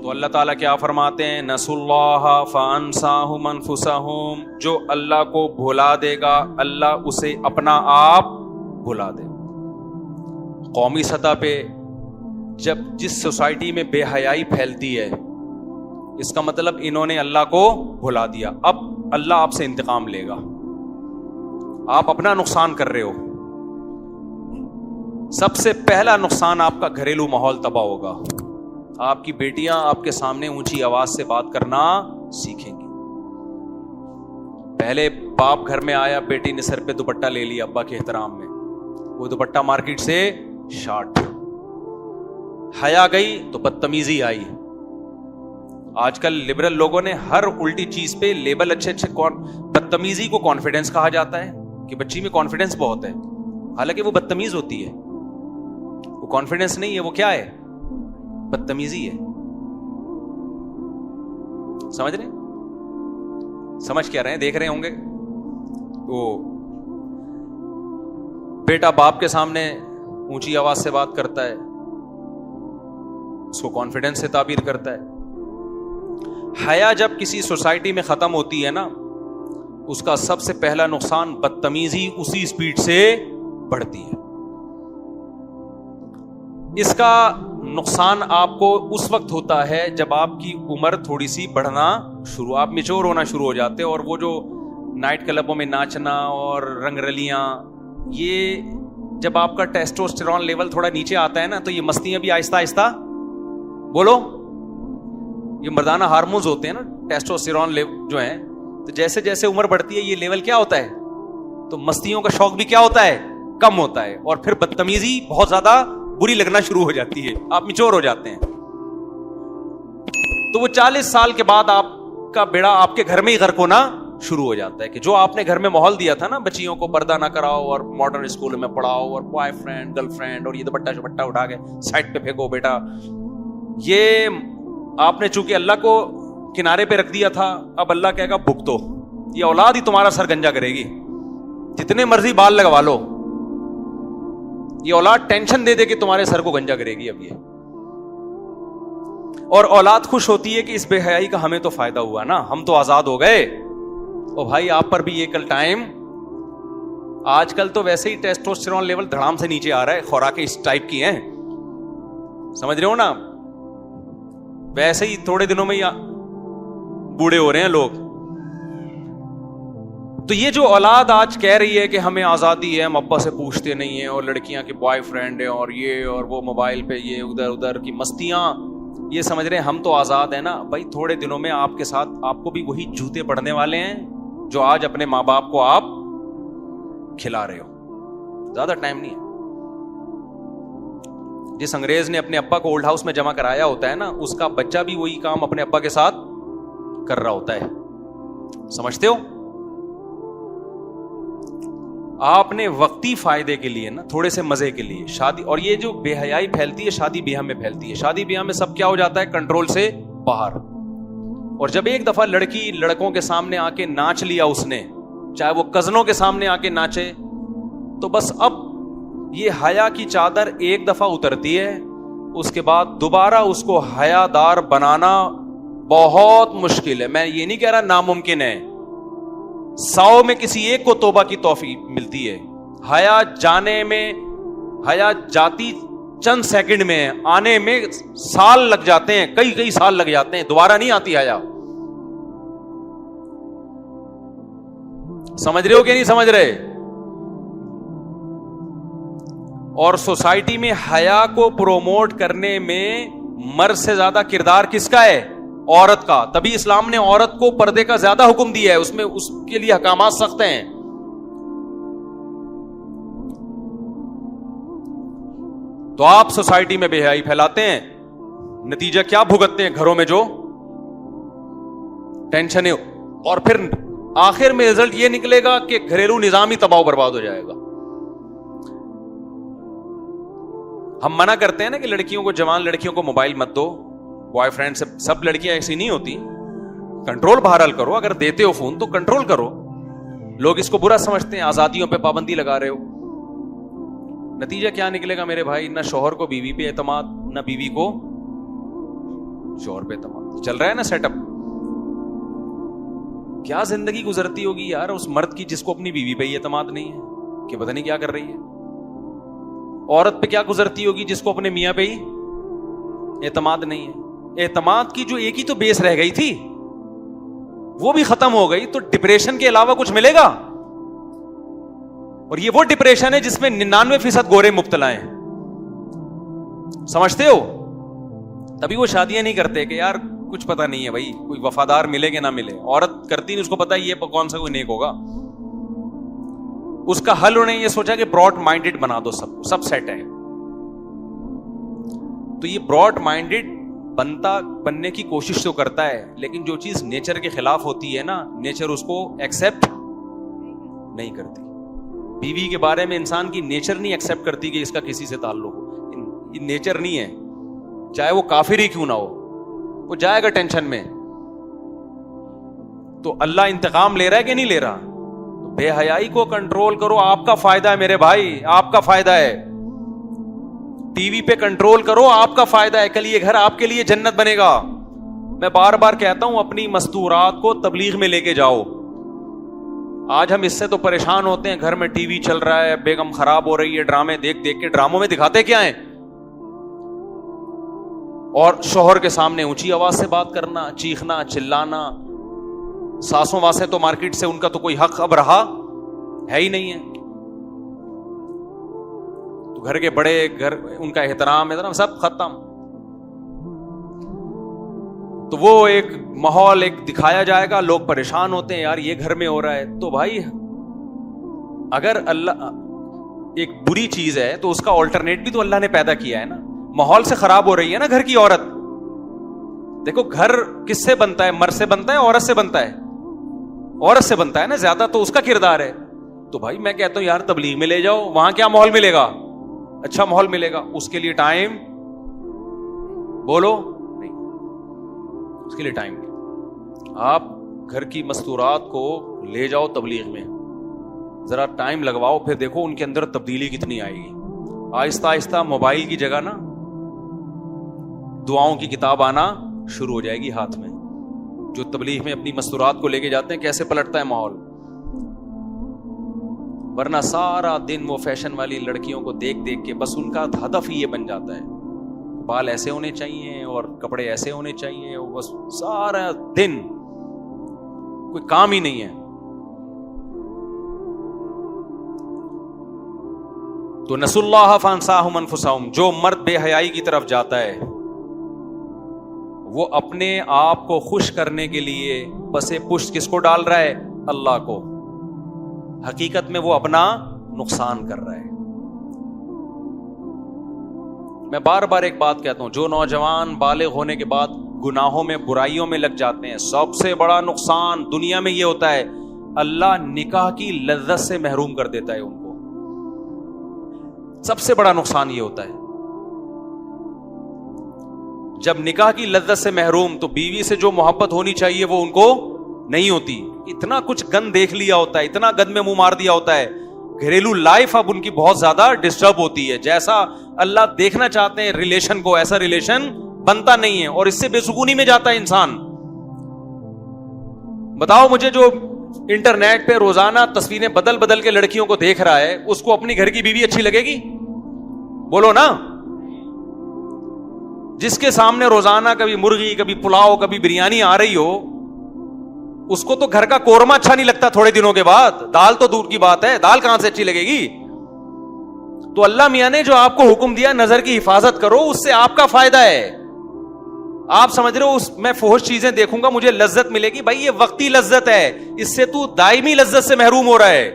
تو اللہ تعالیٰ کیا فرماتے ہیں؟ نسوا اللہ فانساہم انفسہم، جو اللہ کو بھلا دے گا اللہ اسے اپنا آپ بھلا دے گا۔ قومی سطح پہ جب جس سوسائٹی میں بے حیائی پھیلتی ہے، اس کا مطلب انہوں نے اللہ کو بھلا دیا، اب اللہ آپ سے انتقام لے گا، آپ اپنا نقصان کر رہے ہو۔ سب سے پہلا نقصان آپ کا گھریلو ماحول تباہ ہوگا، آپ کی بیٹیاں آپ کے سامنے اونچی آواز سے بات کرنا سیکھیں گی۔ پہلے باپ گھر میں آیا، بیٹی نے سر پہ دوپٹہ لے لیا ابا کے احترام میں، وہ دوپٹہ مارکیٹ سے شارٹ، حیا گئی تو بدتمیزی آئی۔ آج کل لبرل لوگوں نے ہر الٹی چیز پہ لیبل اچھے بدتمیزی کو کانفیڈنس کہا جاتا ہے کہ بچی میں کانفیڈنس بہت ہے، حالانکہ وہ بدتمیز ہوتی ہے، وہ کانفیڈنس نہیں ہے، وہ کیا ہے؟ بدتمیزی ہے۔ سمجھ رہے ہیں؟ سمجھ کیا رہے ہیں؟ دیکھ رہے ہوں گے وہ بیٹا باپ کے سامنے اونچی آواز سے بات کرتا ہے، اس کو کانفیڈنس سے تعبیر کرتا ہے۔ حیا جب کسی سوسائٹی میں ختم ہوتی ہے نا، اس کا سب سے پہلا نقصان بدتمیزی اسی سپیڈ سے بڑھتی ہے۔ اس کا نقصان آپ کو اس وقت ہوتا ہے جب آپ کی عمر تھوڑی سی بڑھنا شروع، آپ میچور ہونا شروع ہو جاتے، اور وہ جو نائٹ کلبوں میں ناچنا اور رنگ رلیاں، یہ جب آپ کا ٹیسٹوسٹیرون لیول تھوڑا نیچے آتا ہے نا، تو یہ مستیاں بھی آہستہ آہستہ، بولو، یہ مردانہ ہارمونز ہوتے ہیں نا ٹیسٹوسٹیرون جو ہیں، تو جیسے جیسے عمر بڑھتی ہے یہ لیول کیا ہوتا ہے، تو مستیوں کا شوق بھی کیا ہوتا ہے؟ کم ہوتا ہے، اور پھر بدتمیزی بہت زیادہ بری لگنا شروع ہو جاتی ہے، آپ میچور ہو جاتے ہیں۔ تو وہ 40 سال کے بعد آپ کا بیڑا آپ کے گھر میں ہی غرق ہونا شروع ہو جاتا ہے کہ جو آپ نے گھر میں ماحول دیا تھا نا، بچیوں کو پردہ نہ کراؤ اور ماڈرن اسکول میں پڑھاؤ اور بوائے فرینڈ گرل فرینڈ اور یہ دوپٹہ شپٹہ اٹھا کے سائڈ پہ پھینکو بیٹا، یہ آپ نے چونکہ اللہ کو کنارے پہ رکھ دیا تھا، اب اللہ کہے گا بھگتو، یہ اولاد ہی تمہارا سر گنجا کرے گی، جتنے مرضی بال لگوا لو، یہ اولاد ٹینشن دے دے کہ تمہارے سر کو گنجا کرے گی اب یہ۔ اور اولاد خوش ہوتی ہے کہ اس بے حیائی کا ہمیں تو فائدہ ہوا نا، ہم تو آزاد ہو گئے۔ او بھائی آپ پر بھی یہ کل ٹائم، آج کل تو ویسے ہی ٹیسٹوسٹیرون لیول دھڑام سے نیچے آ رہا ہے، خوراکیں اس ٹائپ کی ہیں، سمجھ رہے ہو نا، ویسے ہی تھوڑے دنوں میں بوڑھے ہو رہے ہیں لوگ۔ تو یہ جو اولاد آج کہہ رہی ہے کہ ہمیں آزادی ہے، ہم ابا سے پوچھتے نہیں ہیں، اور لڑکیاں کے بوائے فرینڈ ہیں اور یہ اور وہ موبائل پہ یہ ادھر ادھر کی مستیاں، یہ سمجھ رہے ہیں ہم تو آزاد ہیں نا۔ بھائی تھوڑے دنوں میں آپ کے ساتھ آپ کو بھی وہی جوتے پڑنے والے ہیں جو آج اپنے ماں باپ کو آپ کھلا رہے ہو، زیادہ ٹائم نہیں ہے۔ جس انگریز نے اپنے ابا کو اولڈ ہاؤس میں جمع کرایا ہوتا ہے نا، اس کا بچہ بھی وہی کام اپنے ابا کے ساتھ کر رہا ہوتا ہے، سمجھتے ہو؟ آپ نے وقتی فائدے کے لیے نا، تھوڑے سے مزے کے لیے شادی، اور یہ جو بے حیائی پھیلتی ہے شادی بیاہ میں پھیلتی ہے، شادی بیاہ میں سب کیا ہو جاتا ہے؟ کنٹرول سے باہر۔ اور جب ایک دفعہ لڑکی لڑکوں کے سامنے آ کے ناچ لیا اس نے، چاہے وہ کزنوں کے سامنے آ کے ناچے، تو بس اب یہ حیا کی چادر ایک دفعہ اترتی ہے، اس کے بعد دوبارہ اس کو حیا دار بنانا بہت مشکل ہے۔ میں یہ نہیں کہہ رہا ناممکن ہے، 100 میں کسی ایک کو توبہ کی توفیق ملتی ہے۔ حیا جانے میں، حیا جاتی چند سیکنڈ میں، آنے میں سال لگ جاتے ہیں، کئی سال لگ جاتے ہیں، دوبارہ نہیں آتی حیا۔ سمجھ رہے ہو کہ نہیں سمجھ رہے؟ اور سوسائٹی میں حیا کو پروموٹ کرنے میں مرد سے زیادہ کردار کس کا ہے؟ عورت کا۔ تبھی اسلام نے عورت کو پردے کا زیادہ حکم دیا ہے، اس میں اس کے لیے احکامات سخت ہیں۔ تو آپ سوسائٹی میں بے حیائی پھیلاتے ہیں، نتیجہ کیا بھگتتے ہیں گھروں میں؟ جو ٹینشن ہے، اور پھر آخر میں رزلٹ یہ نکلے گا کہ گھریلو نظام ہی تباہ و برباد ہو جائے گا۔ ہم منع کرتے ہیں نا کہ لڑکیوں کو، جوان لڑکیوں کو موبائل مت دو، بوائے فرینڈ سے، سب لڑکیاں ایسی نہیں ہوتی، کنٹرول بہرحال کرو، اگر دیتے ہو فون تو کنٹرول کرو۔ لوگ اس کو برا سمجھتے ہیں، آزادیوں پہ پابندی لگا رہے ہو، نتیجہ کیا نکلے گا میرے بھائی؟ نہ شوہر کو بیوی پہ اعتماد، نہ بیوی کو شوہر پہ اعتماد. چل رہا ہے نا سیٹ اپ. کیا زندگی گزرتی ہوگی یار اس مرد کی جس کو اپنی بیوی پہ ہی اعتماد نہیں ہے کہ پتہ نہیں کیا کر رہی ہے. عورت پہ کیا گزرتی ہوگی جس کو اپنے میاں پہ ہی اعتماد نہیں ہے. اعتماد کی جو ایک ہی تو بیس رہ گئی تھی وہ بھی ختم ہو گئی, تو ڈپریشن کے علاوہ کچھ ملے گا؟ اور یہ وہ ڈپریشن ہے جس میں 99% گورے مبتلا ہیں, سمجھتے ہو؟ تبھی وہ شادیاں نہیں کرتے کہ یار کچھ پتہ نہیں ہے بھائی, کوئی وفادار ملے کہ نہ ملے. عورت کرتی نہیں, اس کو پتا یہ کون سا کوئی نیک ہوگا. اس کا حل انہوں نے یہ سوچا کہ براڈ مائنڈڈ بنا دو, سب سیٹ ہے. تو یہ براڈ مائنڈڈ بننے کی کوشش تو کرتا ہے, لیکن جو چیز نیچر کے خلاف ہوتی ہے نا, نیچر اس کو ایکسپٹ نہیں کرتی. بیوی کے بارے میں انسان کی نیچر نہیں ایکسپٹ کرتی کہ اس کا کسی سے تعلق ہو. یہ نیچر نہیں ہے, چاہے وہ کافر ہی کیوں نہ ہو, وہ جائے گا ٹینشن میں. تو اللہ انتقام لے رہا ہے کہ نہیں لے رہا؟ تو بے حیائی کو کنٹرول کرو, آپ کا فائدہ ہے میرے بھائی, آپ کا فائدہ ہے. ٹی وی پہ کنٹرول کرو, آپ کا فائدہ ہے. کل یہ گھر آپ کے لیے جنت بنے گا. میں بار بار کہتا ہوں اپنی مستورات کو تبلیغ میں لے کے جاؤ. آج ہم اس سے تو پریشان ہوتے ہیں, گھر میں ٹی وی چل رہا ہے, بیگم خراب ہو رہی ہے, ڈرامے دیکھ دیکھ کے. ڈراموں میں دکھاتے کیا ہیں؟ اور شوہر کے سامنے اونچی آواز سے بات کرنا, چیخنا, چلانا. ساسوں واسے تو مارکیٹ سے ان کا تو کوئی حق اب رہا ہے ہی نہیں ہے. تو گھر کے بڑے, گھر ان کا احترام سب ختم. تو وہ ایک ماحول ایک دکھایا جائے گا, لوگ پریشان ہوتے ہیں یار یہ گھر میں ہو رہا ہے. تو بھائی اگر اللہ ایک بری چیز ہے تو اس کا آلٹرنیٹ بھی تو اللہ نے پیدا کیا ہے نا. ماحول سے خراب ہو رہی ہے نا گھر کی عورت. دیکھو گھر کس سے بنتا ہے؟ مرد سے بنتا ہے, عورت سے بنتا ہے؟ عورت سے بنتا ہے نا, زیادہ تو اس کا کردار ہے. تو بھائی میں کہتا ہوں یار تبلیغ میں لے جاؤ, وہاں کیا ماحول ملے گا؟ اچھا ماحول ملے گا. اس کے لیے ٹائم بولو نہیں, اس کے لیے ٹائم نہیں. آپ گھر کی مستورات کو لے جاؤ تبلیغ میں, ذرا ٹائم لگواؤ, پھر دیکھو ان کے اندر تبدیلی کتنی آئے گی. آہستہ آہستہ موبائل کی جگہ نا دعاؤں کی کتاب آنا شروع ہو جائے گی ہاتھ میں. جو تبلیغ میں اپنی مستورات کو لے کے جاتے ہیں کیسے پلٹتا ہے ماحول. ورنہ سارا دن وہ فیشن والی لڑکیوں کو دیکھ دیکھ کے بس ان کا ہدف ہی یہ بن جاتا ہے, بال ایسے ہونے چاہیے اور کپڑے ایسے ہونے چاہیے, بس سارا دن کوئی کام ہی نہیں ہے. تو نسوا اللہ فانساہم انفسہم. جو مرد بے حیائی کی طرف جاتا ہے وہ اپنے آپ کو خوش کرنے کے لیے پسے پشت کس کو ڈال رہا ہے؟ اللہ کو. حقیقت میں وہ اپنا نقصان کر رہا ہے. میں بار بار ایک بات کہتا ہوں, جو نوجوان بالغ ہونے کے بعد گناہوں میں برائیوں میں لگ جاتے ہیں, سب سے بڑا نقصان دنیا میں یہ ہوتا ہے اللہ نکاح کی لذت سے محروم کر دیتا ہے ان کو. سب سے بڑا نقصان یہ ہوتا ہے جب نکاح کی لذت سے محروم, تو بیوی سے جو محبت ہونی چاہیے وہ ان کو نہیں ہوتی. اتنا کچھ گند دیکھ لیا ہوتا ہے, اتنا گند میں منہ مار دیا ہوتا ہے, گھریلو لائف اب ان کی بہت زیادہ ڈسٹرب ہوتی ہے. جیسا اللہ دیکھنا چاہتے ہیں ریلیشن کو, ایسا ریلیشن بنتا نہیں ہے, اور اس سے بے سکونی میں جاتا ہے انسان. بتاؤ مجھے, جو انٹرنیٹ پہ روزانہ تصویریں بدل بدل کے لڑکیوں کو دیکھ رہا ہے, اس کو اپنی گھر کی بیوی اچھی لگے گی؟ بولو نا. جس کے سامنے روزانہ کبھی مرغی, کبھی پلاؤ, کبھی بریانی آ رہی ہو, اس کو تو گھر کا قورمہ اچھا نہیں لگتا تھوڑے دنوں کے بعد. دال تو دور کی بات ہے, دال کہاں سے اچھی لگے گی؟ تو اللہ میاں نے جو آپ کو حکم دیا نظر کی حفاظت کرو, اس سے آپ کا فائدہ ہے. آپ سمجھ رہے ہو اس میں فحش چیزیں دیکھوں گا مجھے لذت ملے گی؟ بھائی یہ وقتی لذت ہے, اس سے تو دائمی لذت سے محروم ہو رہا ہے.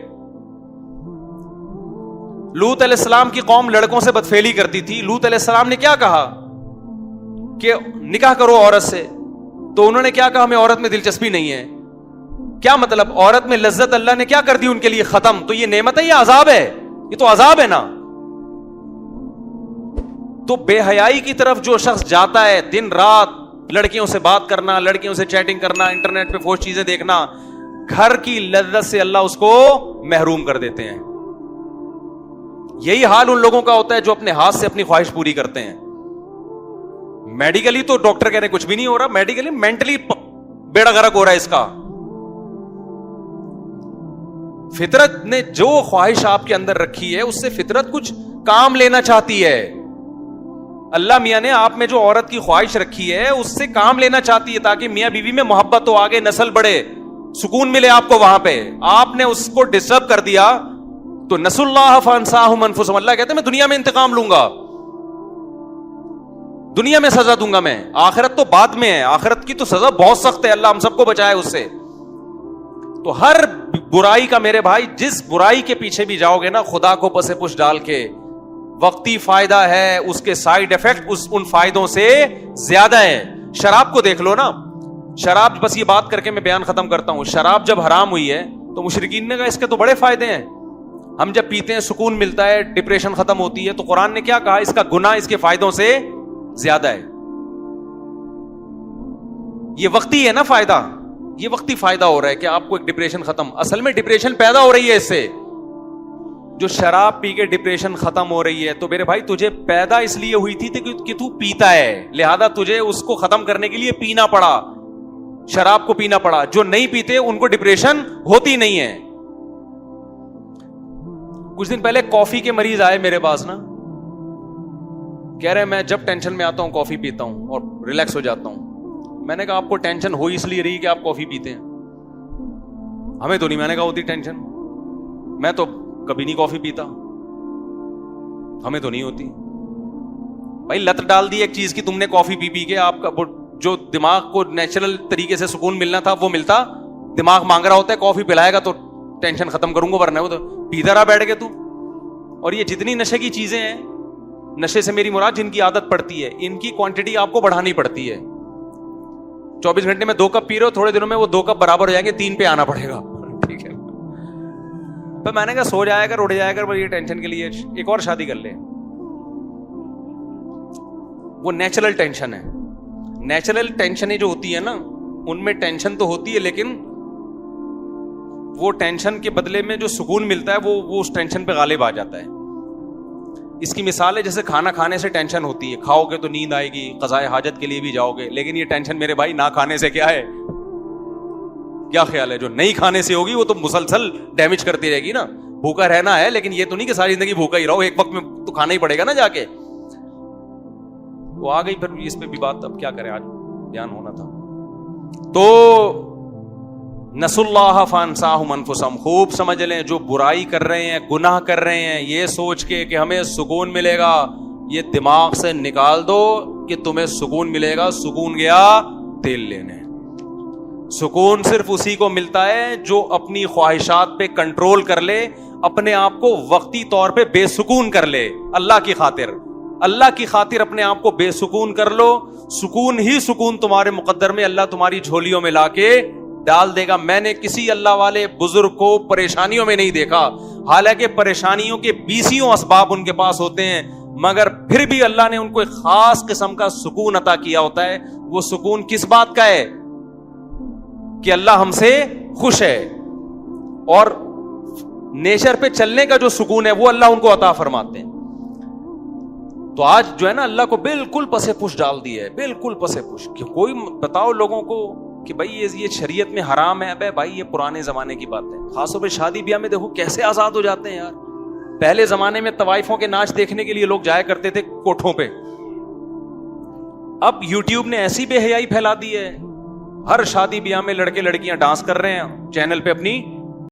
لوط علیہ السلام کی قوم لڑکوں سے بدفعلی کرتی تھی. لوط علیہ السلام نے کیا کہا کہ نکاح کرو عورت سے, تو انہوں نے کیا کہا ہمیں عورت میں دلچسپی نہیں ہے. کیا مطلب؟ عورت میں لذت اللہ نے کیا کر دی ان کے لیے؟ ختم. تو یہ نعمت ہے یا عذاب ہے؟ یہ تو عذاب ہے نا. تو بے حیائی کی طرف جو شخص جاتا ہے, دن رات لڑکیوں سے بات کرنا, لڑکیوں سے چیٹنگ کرنا, انٹرنیٹ پہ فحش چیزیں دیکھنا, گھر کی لذت سے اللہ اس کو محروم کر دیتے ہیں. یہی حال ان لوگوں کا ہوتا ہے جو اپنے ہاتھ سے اپنی خواہش پوری کرتے ہیں. میڈیکلی تو ڈاکٹر کہہ رہے کچھ بھی نہیں ہو رہا, میڈیکلی مینٹلی بیڑا غرق ہو رہا ہے اس کا. فطرت نے جو خواہش آپ کے اندر رکھی ہے اس سے فطرت کچھ کام لینا چاہتی ہے. اللہ میاں نے آپ میں جو عورت کی خواہش رکھی ہے اس سے کام لینا چاہتی ہے تاکہ میاں بیوی میں محبت ہو, آگے نسل بڑھے, سکون ملے آپ کو. وہاں پہ آپ نے اس کو ڈسٹرب کر دیا تو نسوا اللہ فانساہم انفسہم. اللہ کہتے ہیں میں دنیا میں انتقام لوں گا, دنیا میں سزا دوں گا میں, آخرت تو بعد میں ہے, آخرت کی تو سزا بہت سخت ہے, اللہ ہم سب کو بچائے اس سے. تو ہر برائی کا میرے بھائی جس برائی کے پیچھے بھی جاؤ گے نا, خدا کو پس پش ڈال کے, وقتی فائدہ ہے, اس کے سائیڈ ایفیکٹ ان فائدوں سے زیادہ ہے. شراب کو دیکھ لو نا, شراب, بس یہ بات کر کے میں بیان ختم کرتا ہوں. شراب جب حرام ہوئی ہے تو مشرکین نے کہا اس کے تو بڑے فائدے ہیں, ہم جب پیتے ہیں سکون ملتا ہے, ڈپریشن ختم ہوتی ہے. تو قرآن نے کیا کہا, اس کا گناہ اس کے فائدوں سے زیادہ ہے. یہ وقتی ہے نا فائدہ, یہ وقتی فائدہ ہو رہا ہے کہ آپ کو ایک ڈپریشن ختم, اصل میں ڈپریشن پیدا ہو رہی ہے اس سے. جو شراب پی کے ڈپریشن ختم ہو رہی ہے تو میرے بھائی تجھے پیدا اس لیے ہوئی تھی کہ تو پیتا ہے, لہذا تجھے اس کو ختم کرنے کے لیے پینا پڑا, شراب کو پینا پڑا. جو نہیں پیتے ان کو ڈپریشن ہوتی نہیں ہے. کچھ دن پہلے کافی کے مریض آئے میرے پاس نا, کہہ رہے میں جب ٹینشن میں آتا ہوں کافی پیتا ہوں اور ریلیکس ہو جاتا ہوں. میں نے کہا آپ کو ٹینشن ہو اس لیے رہی کہ آپ کافی پیتے ہیں, ہمیں تو نہیں. میں نے کہا ہوتی ٹینشن, میں تو کبھی نہیں کافی پیتا, ہمیں تو نہیں ہوتی. بھائی لت ڈال دی ایک چیز کی تم نے کافی پی پی کے, آپ کا جو دماغ کو نیچرل طریقے سے سکون ملنا تھا وہ ملتا, دماغ مانگ رہا ہوتا ہے کافی پلائے گا تو ٹینشن ختم کروں گا, ورنہ وہ تو پیتا رہا بیٹھ کے تو. اور یہ جتنی نشے کی چیزیں ہیں, نشے سے میری مراد جن کی عادت پڑتی ہے, ان کی کوانٹٹی آپ کو بڑھانی پڑتی ہے. 24 گھنٹے میں 2 کپ پی رہے ہو, تھوڑے دنوں میں وہ 2 کپ برابر ہو جائیں گے, 3 پہ آنا پڑے گا. ٹھیک ہے, تو میں نے کہا سو جائے کر, اڑ جائے کر, یہ ٹینشن کے لیے ایک اور شادی کر لے. وہ نیچرل ٹینشن ہے. نیچرل ٹینشنیں جو ہوتی ہے نا, ان میں ٹینشن تو ہوتی ہے لیکن وہ ٹینشن کے بدلے میں جو سکون ملتا ہے وہ اس ٹینشن پہ غالب آ جاتا ہے. اس کی مثال ہے جیسے کھانا کھانے سے ٹینشن ہوتی ہے, کھاؤ گے تو نیند آئے گی, قضائے حاجت کے لیے بھی جاؤ گے, لیکن یہ ٹینشن میرے بھائی نہ کھانے سے کیا ہے, کیا خیال ہے, جو نہیں کھانے سے ہوگی وہ تو مسلسل ڈیمیج کرتی رہے گی نا. بھوکا رہنا ہے لیکن یہ تو نہیں کہ ساری زندگی بھوکا ہی رہو, ایک وقت میں تو کھانا ہی پڑے گا نا جا کے. وہ آ گئی پھر اس پہ بھی بات, اب کیا کریں, آج بیان ہونا تھا. تو نسوا اللہ فانساہم انفسہم, خوب سمجھ لیں جو برائی کر رہے ہیں, گناہ کر رہے ہیں, یہ سوچ کے کہ ہمیں سکون ملے گا, یہ دماغ سے نکال دو کہ تمہیں سکون ملے گا. سکون گیا تیل لینے. سکون صرف اسی کو ملتا ہے جو اپنی خواہشات پہ کنٹرول کر لے, اپنے آپ کو وقتی طور پہ بے سکون کر لے. اللہ کی خاطر, اللہ کی خاطر اپنے آپ کو بے سکون کر لو. سکون ہی سکون تمہارے مقدر میں اللہ تمہاری جھولیوں میں لا کے ڈال دے گا. میں نے کسی اللہ والے بزرگ کو پریشانیوں میں نہیں دیکھا, حالانکہ پریشانیوں کے 20 اسباب ان کے پاس ہوتے ہیں, مگر پھر بھی اللہ نے ان کو ایک خاص قسم کا سکون عطا کیا ہوتا ہے. وہ سکون کس بات کا ہے کہ اللہ ہم سے خوش ہے, اور نیچر پہ چلنے کا جو سکون ہے وہ اللہ ان کو عطا فرماتے ہیں. تو آج جو ہے نا اللہ کو بالکل پسے پش ڈال دی ہے, بالکل پسے پش. کوئی بتاؤ لوگوں کو کہ بھائی یہ شریعت میں حرام ہے, ابے بھائی یہ پرانے زمانے کی بات ہے. خاص طور پہ شادی بیاہ میں دیکھو کیسے آزاد ہو جاتے ہیں یار. پہلے زمانے میں طوائفوں کے ناچ دیکھنے کے لیے لوگ جایا کرتے تھے کوٹھوں پہ, اب یوٹیوب نے ایسی بے حیائی پھیلا دی ہے, ہر شادی بیاہ میں لڑکے لڑکیاں ڈانس کر رہے ہیں, چینل پہ اپنی